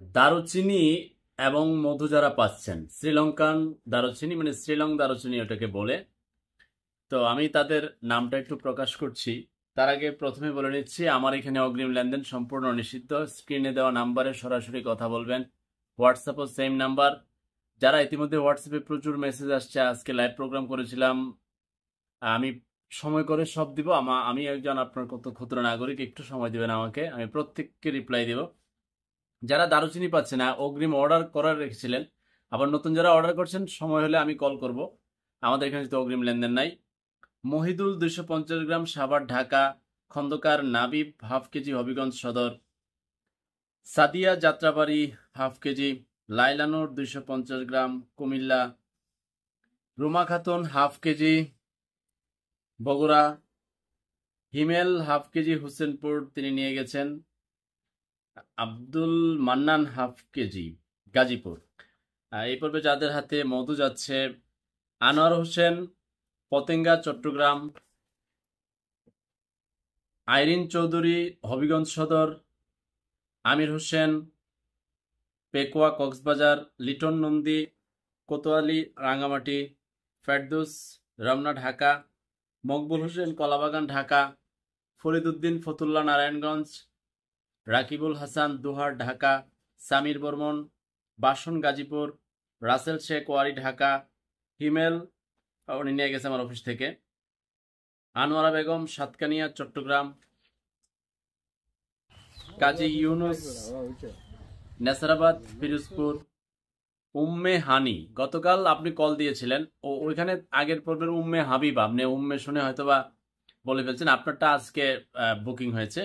দারুচিনি এবং মধু যারা পাচ্ছেন, শ্রীলঙ্কান দারুচিনি মানে শ্রীলং দারুচিনি ওটাকে বলে। তো আমি তাদের নামটা একটু প্রকাশ করছি। তার আগে প্রথমে বলে নিচ্ছি, আমার এখানে অগ্রিম লেনদেন সম্পূর্ণ নিষিদ্ধ। স্ক্রিনে দেওয়া নাম্বারে সরাসরি কথা বলবেন, হোয়াটসঅ্যাপও সেম নাম্বার। যারা ইতিমধ্যে হোয়াটসঅ্যাপে প্রচুর মেসেজ আসছে, আজকে লাইভ প্রোগ্রাম করেছিলাম, আমি সময় করে সব দিব। আমি একজন আপনার কত ক্ষুদ্র নাগরিক, একটু সময় দিবেন আমাকে, আমি প্রত্যেককে রিপ্লাই দেব। যারা দারুচিনি পাচ্ছে না, অগ্রিম অর্ডার করার রেখেছিলেন, আবার নতুন যারা অর্ডার করছেন, সময় হলে আমি কল করব। আমাদের এখানে তো অগ্রিম লেনদেন নাই। Mohidul 250 gram, Savar Dhaka. Khandakar Nabib half KG, Habiganj Sadar. Sadia Jatrabari half KG. Lailanur 250 gram, Comilla. Ruma Khatun half KG, Bogura. Himel half KG, Hossainpur, তিনি নিয়ে গেছেন। Abdul Mannan half KG, Gazipur. এই পর্বে যাদের হাতে মধু যাচ্ছে, আনোয়ার হোসেন পতেঙ্গা, চট্টগ্রাম। আইরিন চৌধুরী, হবিগঞ্জ সদর। আমির হোসেন পেকুয়া, কক্সবাজার। লিটন নন্দী কোতোয়ালি, রাঙ্গামাটি। ফেরদৌস রমনা, ঢাকা। মকবুল হোসেন কলাবাগান, ঢাকা। ফরিদ উদ্দিন ফতুল্লা, নারায়ণগঞ্জ। রাকিবুল হাসান দুহার, ঢাকা। সামির বর্মন বাসন, গাজীপুর। রাসেল শেখ ওয়ারি, ঢাকা। হিমেল উনি নিয়ে গেছে আমার অফিস থেকে। আনোয়ারা বেগম সাতকানিয়া, চট্টগ্রাম। কাজী ইউনুস নেসারাবাদ, পিরোজপুর। উম্মে হানি, গতকাল আপনি কল দিয়েছিলেন, ও ওইখানে আগের পর্বের উম্মে হাবিবা, আপনি উম্মে শুনে হয়তোবা বলে ফেলছেন, আপনারটা আজকে বুকিং হয়েছে।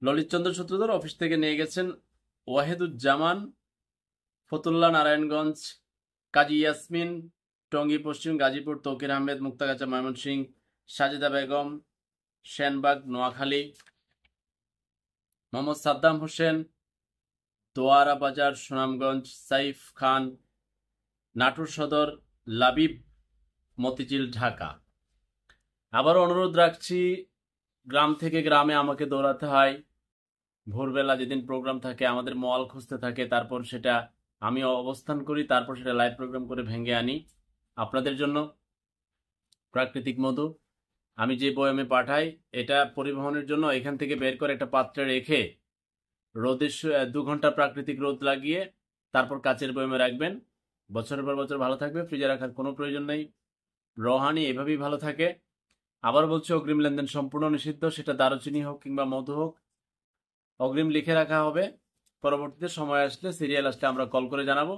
ললিতচন্দ্র সূত্রধর অফিস থেকে নিয়ে গেছেন ওয়াহেদুজ্জামান, ফতুল্লা, নারায়ণগঞ্জ। কাজী ইয়াসমিন টঙ্গী পশ্চিম, গাজীপুর। তৌকির আহমেদ মুক্তাগাছা, ময়মনসিংহ। সাজেদা বেগম সেনবাগ, নোয়াখালী। মোহাম্মদ সাদ্দাম হোসেন দোয়ারা বাজার, সুনামগঞ্জ। সাইফ খান নাটোর সদর, লাবিব মতিঝিল, ঢাকা। আবারও অনুরোধ রাখছি, গ্রাম থেকে গ্রামে আমাকে দৌড়াতে হয়। ভোরবেলা যেদিন প্রোগ্রাম থাকে, আমাদের মল খুঁজতে থাকে, তারপর সেটা আমি অবস্থান করি, তারপর সেটা লাইভ প্রোগ্রাম করে ভেঙে আনি আপনাদের জন্য। প্রাকৃতিক মধু আমি যে বয়ামে পাঠাই, এটা পরিবহনের জন্য এখান থেকে বের করে একটা পাত্রে রেখে রোদে 2 ঘন্টা প্রাকৃতিক রোদ লাগিয়ে তারপর কাচের বয়ামে রাখবেন। বছরের পর বছর ভালো থাকবে, ফ্রিজে রাখার কোনো প্রয়োজন নেই। রোহানি এভাবেই ভালো থাকে। আবার বলছি, অগ্রিম লেনদেন সম্পূর্ণ নিষিদ্ধ, সেটা দারুচিনি হোক কিংবা মধু হোক। অগ্রিম লিখে রাখা হবে, পরবর্তীতে সময় আসলে, সিরিয়াল আসলে আমরা কল করে জানাবো।